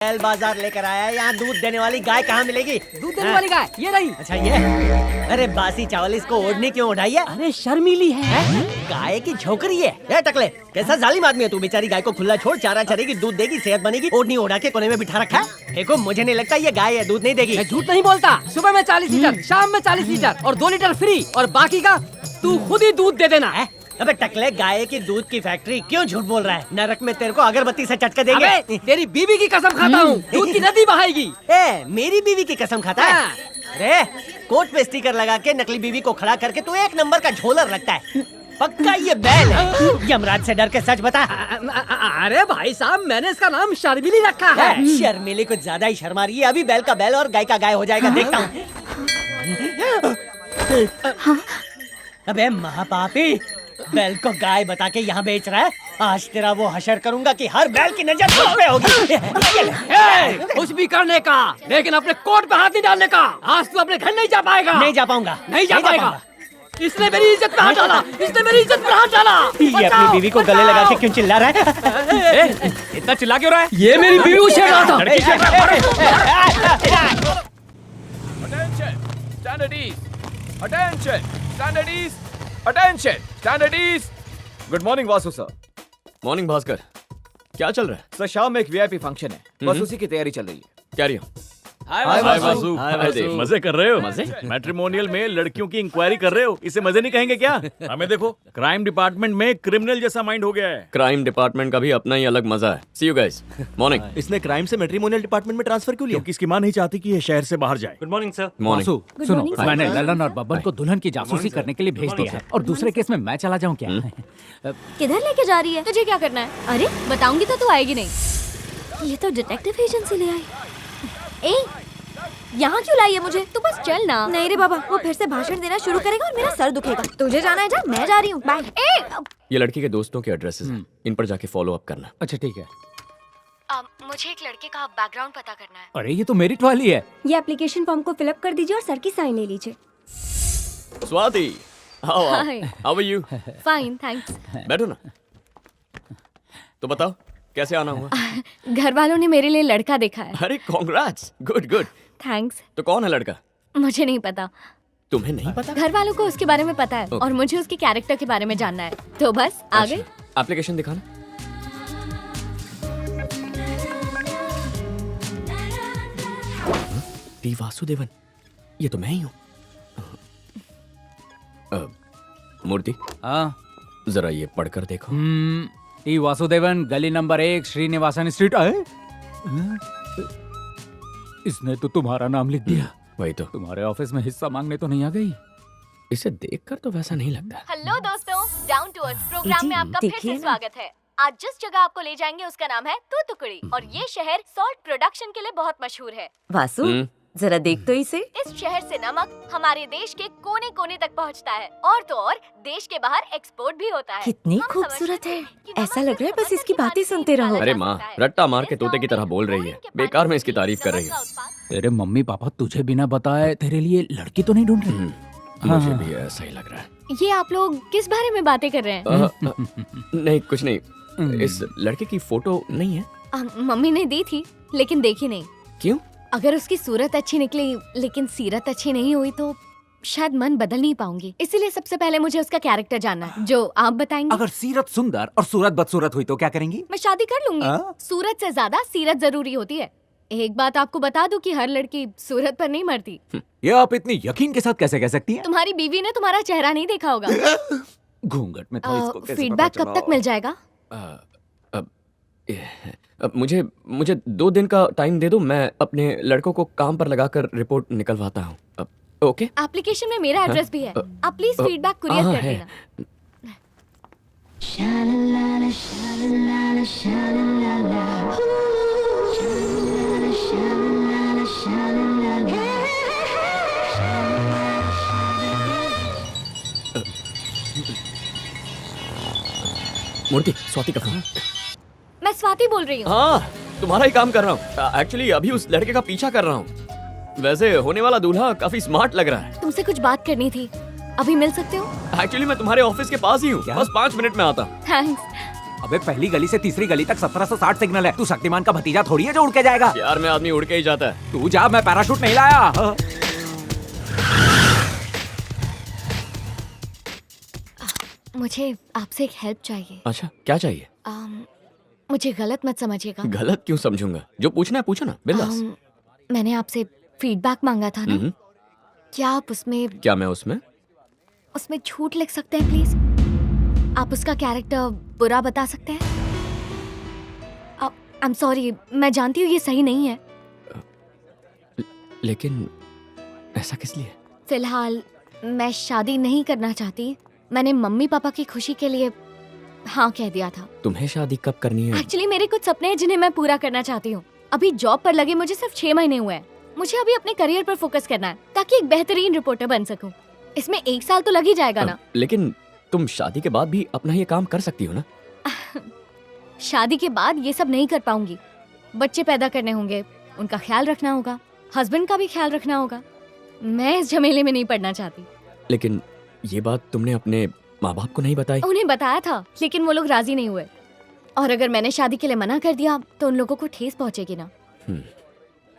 बैल बाजार लेकर आया है। यहाँ दूध देने वाली गाय कहाँ मिलेगी? दूध देने वाली गाय ये रही। अच्छा ये, अरे बासी चावल, इसको ओढ़नी क्यों उठाई है? अरे शर्मीली है। गाय की झोकरी है। ए टकले, कैसा जालिम आदमी है तू। बेचारी गाय को खुला छोड़, चारा चरेगी, दूध देगी, सेहत बनेगी, ओढ़नी ओढ़ा के कोने में बिठा रखा है। देखो मुझे नहीं लगता ये गाय है, दूध नहीं देगी। मैं झूठ नहीं बोलता। सुबह में 40 लीटर, शाम में 40 लीटर और 2 लीटर फ्री, और बाकी का तू खुद ही दूध दे देना है। अबे टकले, गाय की दूध की फैक्ट्री, क्यों झूठ बोल रहा है? नरक में तेरे को अगरबत्ती से चटके देंगे। अबे, तेरी बीवी की कसम खाता हूँ, दूध की नदी बहाएगी। ए, मेरी बीवी की कसम खाता है? हाँ। अरे कोट पे स्टिकर लगा के नकली बीवी को खड़ा करके तू एक नंबर का झोलर लगता है। पक्का ये बैल है। यमराज से डर के सच बता। अरे भाई साहब, मैंने इसका नाम शर्मिली रखा है। शर्मिली कुछ ज्यादा ही शर्मा रही है। अभी बैल का बैल और गाय का गाय हो जाएगा, देखता हूँ। अबे महापापी, बैल को गाय बता के यहाँ बेच रहा है। आज तेरा वो हशर करूंगा कि हर बैल की नजर तुझ पे होगी। कुछ भी करने का, लेकिन अपने कोट पे हाथ नहीं डालने का। आज तू अपने घर नहीं जा पाएगा। नहीं जा पाऊंगा, नहीं जा पाएगा। इसने मेरी इज्जत पे हाथ डाला, इसने मेरी इज्जत पे हाथ डाला। ये अपनी बीवी को गले लगा के क्यों चिल्ला रहा है? इतना चिल्ला क्यों रहा है? ये मेरी बीवी उछेड़ रहा था। Attention, standard ease. Attention, standard ease. Attention, standard ease. Good morning, Vasu sir. Morning Bhaskar, क्या चल रहा है? सर शाम में एक वीआईपी फंक्शन है, बस उसी की तैयारी चल रही है। क्या रही हो? हाय वासु। अरे मजे कर रहे हो? मजे? मैट्रिमोनियल में लड़कियों की इंक्वायरी कर रहे हो, इसे मजे नहीं कहेंगे क्या? हमें देखो, क्राइम डिपार्टमेंट में क्रिमिनल जैसा माइंड हो गया है। क्राइम डिपार्टमेंट का भी अपना ही अलग मजा है। सी यू गाइस। मॉर्निंग। इसने क्राइम से मैट्रिमोनियल डिपार्टमेंट में ट्रांसफर क्यों लिया? क्योंकि इसकी माँ नहीं चाहती कि ये शहर से बाहर जाए। Good morning sir. मॉर्निंग। सुनो, मैंने ललन और बब्बन को दुल्हन की जासूसी करने के लिए भेज दिया है, और दूसरे केस में मैं चला जाऊं क्या? किधर लेके जा रही है? तुझे क्या करना है? अरे बताऊंगी तो तू आएगी नहीं। ये तो डिटेक्टिव एजेंसी ले आई। ए, यहाँ क्यों लाई है मुझे? तू बस चल ना। नहीं रे बाबा, वो फिर से भाषण देना शुरू करेगा और मेरा सर दुखेगा। तुझे जाना है जा, मैं जा रही हूँ। बाय। ये लड़की के दोस्तों के एड्रेसेस हैं, इन पर जाके फॉलो अप करना। अच्छा ठीक है। मुझे एक लड़के का बैकग्राउंड पता करना है। अरे ये तो मेरिट वाली है। ये एप्लीकेशन फॉर्म को फिलअप कर दीजिए और सर की साइन ले लीजिए। Swati, how are you? Fine, thanks. बैठो ना। तो बताओ कैसे आना हुआ? घर वालों ने मेरे लिए लड़का देखा है। अरे कांग्रेट्स, गुड गुड। थैंक्स। तो कौन है लड़का? मुझे नहीं पता। तुम्हें नहीं पता? घर वालों को उसके बारे में पता है और मुझे उसके कैरेक्टर के बारे में जानना है, तो बस आ गई। एप्लीकेशन दिखाना। टी वासुदेवन, ये तो मैं ही हूँ। मूर्ति, हाँ। जरा ये पढ़कर देखो। टी वासुदेवन, गली नंबर 1, श्रीनिवासन स्ट्रीट। इसने तो तुम्हारा नाम लिख दिया। वही तो। तुम्हारे ऑफिस में हिस्सा मांगने तो नहीं आ गई? इसे देखकर तो वैसा नहीं लगता। हेलो दोस्तों, डाउन टू अर्थ प्रोग्राम में आपका फिर से स्वागत है। आज जिस जगह आपको ले जाएंगे उसका नाम है तूतुकुड़ी, और ये शहर सॉल्ट प्रोडक्शन के लिए बहुत मशहूर है। वासु, जरा देख तो इसे। इस शहर से नमक हमारे देश के कोने कोने तक पहुंचता है, और तो और देश के बाहर एक्सपोर्ट भी होता है। कितनी हम खूबसूरत समझते है। हैं कि ऐसा नमक लग रहा है के बस इसकी उत्पादन बातें के सुनते बाद रहो। ही अरे निकाला माँ, जा सकता है। रट्टा मार के इस तोते की गाँव तरह में बोल रही है। बोरिंग के बेकार में पानी इसकी से तारीफ कर रही नमक है। का उत्पादन- तेरे मम्मी पापा तुझे बिना बताए तेरे लिए लड़की तो नहीं ढूंढ रहे? मुझे भी ऐसा ही लग रहा है। ये आप लोग किस बारे में बातें कर रहे हैं? नहीं कुछ नहीं, इस लड़के की फोटो नहीं है? मम्मी ने दी थी लेकिन देखी नहीं। क्यों? अगर उसकी सूरत अच्छी निकली लेकिन सीरत अच्छी नहीं हुई तो शायद मन बदल नहीं पाऊंगी। इसीलिए सबसे पहले मुझे उसका कैरेक्टर जानना है, जो आप बताएंगे। अगर सीरत सुंदर और सूरत बदसूरत हुई तो क्या करेंगी? मैं शादी कर लूंगी। सूरत से ज्यादा सीरत जरूरी होती है। एक बात आपको बता दूं कि हर लड़की सूरत पर नहीं मरती। ये आप इतनी यकीन के साथ कैसे कह सकती हैं? तुम्हारी बीवी ने तुम्हारा चेहरा नहीं देखा होगा। घूंघट में था, इसको कैसे फीडबैक पता कब चला? तक मिल जाएगा? अब मुझे 2 दिन का टाइम दे दो, मैं अपने लड़कों को काम पर लगाकर रिपोर्ट निकलवाता हूँ। ओके? एप्लीकेशन में मेरा एड्रेस भी है, आप प्लीज फीडबैक कुरियर हाँ, कर है। देना। मूर्ति, स्वाति का फोन। मैं स्वाति बोल रही हूँ। हाँ, तुम्हारा ही काम कर रहा हूँ। एक्चुअली अभी उस लड़के का पीछा कर रहा हूँ। वैसे होने वाला दूल्हा काफी स्मार्ट लग रहा है। तुमसे कुछ बात करनी थी, अभी मिल सकते हो? एक्चुअली मैं तुम्हारे ऑफिस के पास ही हूँ, बस 5 मिनट में आता हूँ। थैंक्स। अबे पहली गली से तीसरी गली तक 1760 सिग्नल है। तू शक्तिमान का भतीजा थोड़ी है जो उड़ के जाएगा। यार मैं आदमी उड़ के ही जाता है। तू जा, मैं पैराशूट नहीं लाया। मुझे आपसे एक हेल्प चाहिए। अच्छा क्या चाहिए? मुझे गलत मत समझिएगा। गलत क्यों समझूंगा? जो पूछना है पूछो ना, बिंदास। मैंने आपसे फीडबैक मांगा था ना, क्या आप क्या मैं उसमें झूठ लिख सकते हैं प्लीज? आप उसका कैरेक्टर बुरा बता सकते हैं? आई एम सॉरी, मैं जानती हूँ ये सही नहीं है। लेकिन ऐसा किस लिए? फिलहाल मैं शादी नहीं करना चाहती। मैंने मम्मी पापा की खुशी के लिए हाँ कह दिया था। तुम्हें शादी कब करनी है? एक्चुअली मेरे कुछ सपने हैं जिन्हें मैं पूरा करना चाहती हूँ। अभी जॉब पर लगे मुझे सिर्फ 6 महीने हुए हैं। मुझे अभी अपने करियर पर फोकस करना है ताकि एक बेहतरीन रिपोर्टर बन सकूं। इसमें 1 साल तो लग ही जाएगा ना। लेकिन तुम शादी के बाद भी अपना ये काम कर सकती हो ना? शादी के बाद ये सब नहीं कर पाऊंगी। बच्चे पैदा करने होंगे, उनका ख्याल रखना होगा, हस्बैंड का भी ख्याल रखना होगा। मैं इस झमेले में नहीं पड़ना चाहती। लेकिन ये बात तुमने अपने माँ बाप को नहीं बताई? उन्हें बताया था लेकिन वो लोग राजी नहीं हुए। और अगर मैंने शादी के लिए मना कर दिया तो उन लोगों को ठेस पहुंचेगी ना।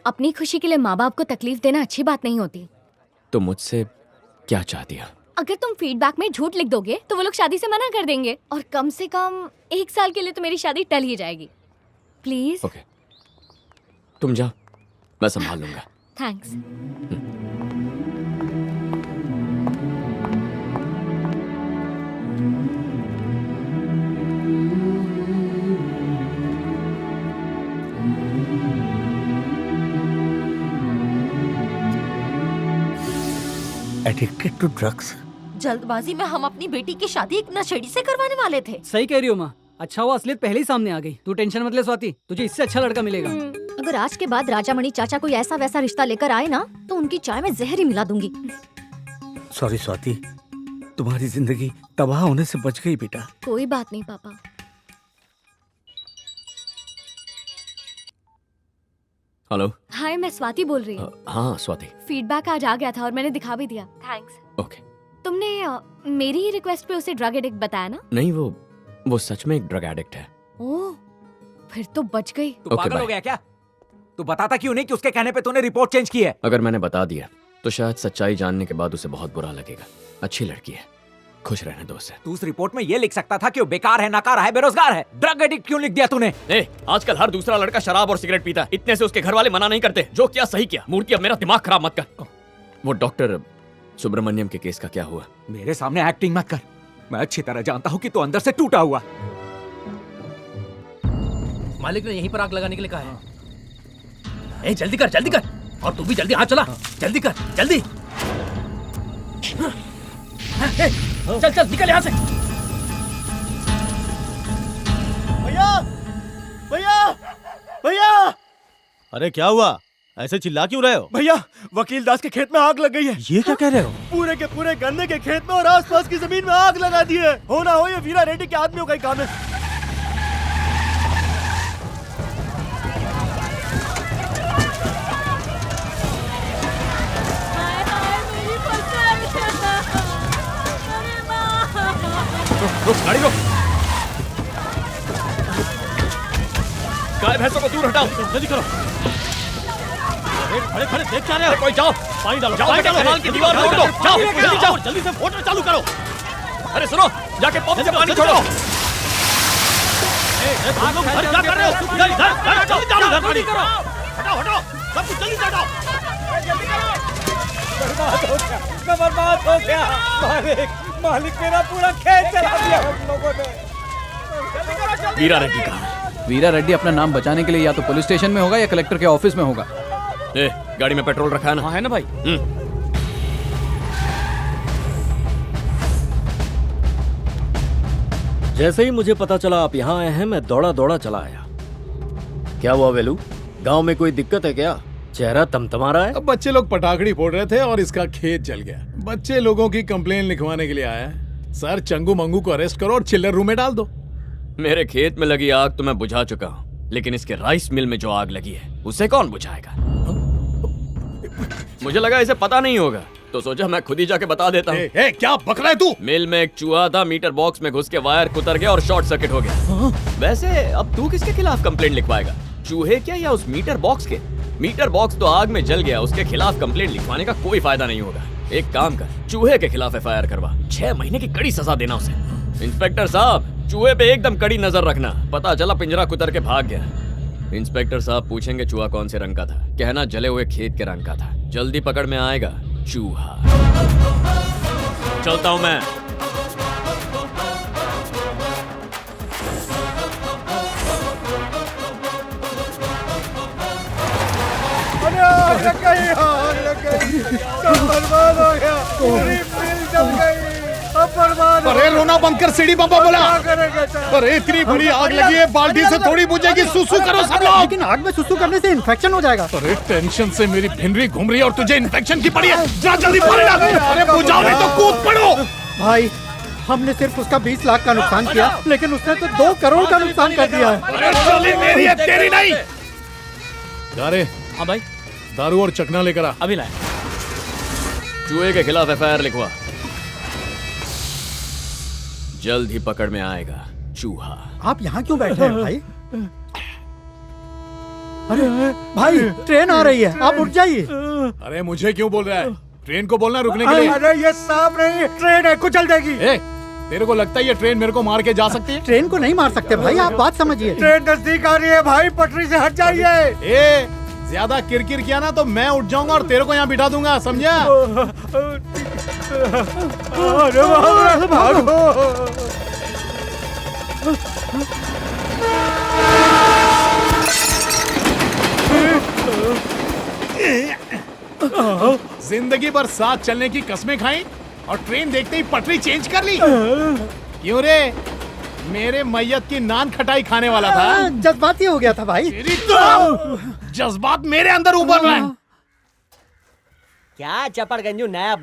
अपनी खुशी के लिए माँ बाप को तकलीफ देना अच्छी बात नहीं होती। तो मुझसे क्या चाहती है? अगर तुम फीडबैक में झूठ लिख दोगे तो वो लोग शादी से मना कर देंगे और कम से कम 1 साल के लिए तो मेरी शादी टल ही जाएगी। प्लीज। ओके, तुम जाओ, मैं संभाल लूंगा। थैंक्स। Addicted to drugs. जल्दबाजी में हम अपनी बेटी की शादी एक नशेड़ी से करवाने वाले थे। सही कह रही हो माँ। अच्छा हुआ असलियत पहले ही सामने आ गई। तू टेंशन मत ले स्वाति, तुझे इससे अच्छा लड़का मिलेगा। अगर आज के बाद राजामणि चाचा कोई ऐसा वैसा रिश्ता लेकर आए ना तो उनकी चाय में जहर ही मिला दूंगी। सॉरी स्वाति, तुम्हारी जिंदगी तबाह होने से बच गई बेटा। कोई बात नहीं पापा। हेलो। हाय, मैं स्वाति बोल रही हूँ। हाँ स्वाति। फीडबैक आज आ गया था और मैंने दिखा भी दिया। थैंक्स। ओके। तुमने मेरी ही रिक्वेस्ट पे उसे ड्रग एडिक्ट बताया ना? नहीं, वो सच में एक ड्रग एडिक्ट है। ओह, फिर तो बच गई। तू पागल हो गया क्या? तू बताता क्यों नहीं कि उसके कहने पे तूने रिपोर्ट चेंज की है? अगर मैंने बता दिया तो शायद सच्चाई जानने के बाद उसे बहुत बुरा लगेगा। अच्छी लड़की है, खुश रहने दो उसे। तू उस रिपोर्ट में ये लिख सकता था कि वो बेकार है, नकारा है, बेरोजगार है। ड्रग एडिक्ट क्यों लिख दिया तूने? आजकल हर दूसरा लड़का शराब और सिगरेट पीता है। इतने से उसके घर वाले मना नहीं करते। जो किया सही किया। मूर्ति, अब मेरा दिमाग खराब मत कर। वो डॉक्टर सुब्रमण्यम के केस का क्या हुआ? मेरे सामने एक्टिंग मत कर। मैं अच्छी तरह जानता हूँ कि तू अंदर से टूटा हुआ। मालिक ने यहीं पर आग लगाने के लिए कहा है। जल्दी कर, जल्दी कर। और तू भी जल्दी हाथ चला। जल्दी कर, जल्दी। चल चल निकल यहाँ से। भैया, भैया, भैया! अरे क्या हुआ? ऐसे चिल्ला क्यों रहे हो? भैया, वकील दास के खेत में आग लग गई है। ये क्या कह रहे हो? पूरे के पूरे गन्ने के खेत में और आसपास की जमीन में आग लगा दी है। हो ना हो ये वीरा रेड्डी के आदमियों का ही काम है। रुक, गाड़ी रुक। गाय भैंसों को दूर हटाओ। जल्दी करो। खड़े खड़े देख क्या रहे हो? कोई जाओ, पानी डालो। जाओ बेटा, कनाल की दीवार तोड़ दो। जाओ, जल्दी जाओ। जल्दी से मोटर चालू करो। अरे सुनो, जाके पंप से पानी छोड़ो। क्या कर रहे हो? जल्दी करो। हटाओ, हटाओ। सब कुछ जल्दी से हटाओ। बर्बाद हो गया। मालिक मेरा पूरा खेत चला दिया हम लोगों ने। वीरा रेड्डी कहाँ है? वीरा रेड्डी अपना नाम बचाने के लिए या तो पुलिस स्टेशन में होगा या कलेक्टर के ऑफिस में होगा। गाड़ी में पेट्रोल रखा है ना? हाँ है ना भाई। जैसे ही मुझे पता चला आप यहाँ आए हैं, मैं दौड़ा दौड़ा चला आया। क्या हुआ वेलू? गांव में कोई दिक्कत है क्या? चेहरा तमतमा रहा है। अब बच्चे लोग पटाखड़ी फोड़ रहे थे और इसका खेत जल गया। बच्चे लोगों की कंप्लेन लिखवाने के लिए आया है। सर, चंगू मंगू को अरेस्ट करो और चिल्लर रूम में डाल दो। मेरे खेत में लगी आग तो मैं बुझा चुका हूँ, लेकिन इसके राइस मिल में जो आग लगी है उसे कौन बुझाएगा? मुझे लगा इसे पता नहीं होगा, तो सोचा मैं खुद ही जाके बता देता हूँ। क्या बक रहा है तू? मिल में एक चूहा था, मीटर बॉक्स में घुस के वायर कुतर गया और शॉर्ट सर्किट हो गया। वैसे अब तू किसके खिलाफ कंप्लेंट लिखवाएगा, चूहे क्या या उस मीटर बॉक्स के? मीटर बॉक्स तो आग में जल गया, उसके खिलाफ कंप्लेंट लिखवाने का कोई फायदा नहीं होगा। एक काम कर, चूहे के खिलाफ FIR करवा, 6 महीने की कड़ी सजा देना उसे। इंस्पेक्टर साहब, चूहे पे एकदम कड़ी नजर रखना। पता चला पिंजरा कुतर के भाग गया। इंस्पेक्टर साहब पूछेंगे चूहा कौन से रंग का था, कहना जले हुए खेत के रंग का था। जल्दी पकड़ में आएगा चूहा। चलता हूं मैं। अरे रोना बंद कर, सीढ़ी बम्बा बोला। अरे इतनी बड़ी आग लगी है, बाल्टी से थोड़ी बुझेगी। सुसु करो सब लोग। लेकिन आग में सुसु करने से इन्फेक्शन हो जाएगा। अरे टेंशन से मेरी भिनरी घूम रही है और तुझे इन्फेक्शन की पड़ी है। जा जल्दी पानी डाल। अरे बुझाओ नहीं तो कूद पड़ो। भाई हमने सिर्फ उसका 20 लाख का नुकसान किया, लेकिन उसने तो 2 करोड़ का नुकसान कर दिया है। अरे चली मेरी है, तेरी नहीं। अरे हाँ भाई, दारू और चकना लेकर आ। अभी लाए। चूहे के खिलाफ FIR लिखवा, जल्द ही पकड़ में आएगा चूहा। आप यहाँ क्यों बैठे हैं भाई? अरे भाई ट्रेन आ रही है, आप उठ जाइए। अरे मुझे क्यों बोल रहा है? ट्रेन को बोलना रुकने के लिए। अरे ये साफ नहीं, ट्रेन है, कुचल देगी। तेरे को लगता है ये ट्रेन मेरे को मार के जा सकती है? ट्रेन को नहीं मार सकते भाई, आप बात समझिए। ट्रेन नजदीक आ रही है भाई, पटरी से हट जाइए। ज्यादा किरकिर किया ना तो मैं उठ जाऊंगा और तेरे को यहाँ बिठा दूंगा, समझा? अरे भागो। जिंदगी भर साथ चलने की कसमें खाई और ट्रेन देखते ही पटरी चेंज कर ली। क्यों रे? मेरे मैयत की नान खटाई खाने वाला था। जज्बाती हो गया था भाई। जज्बात मेरे अंदर उभर रहा है। क्या चपड़ गंजू नया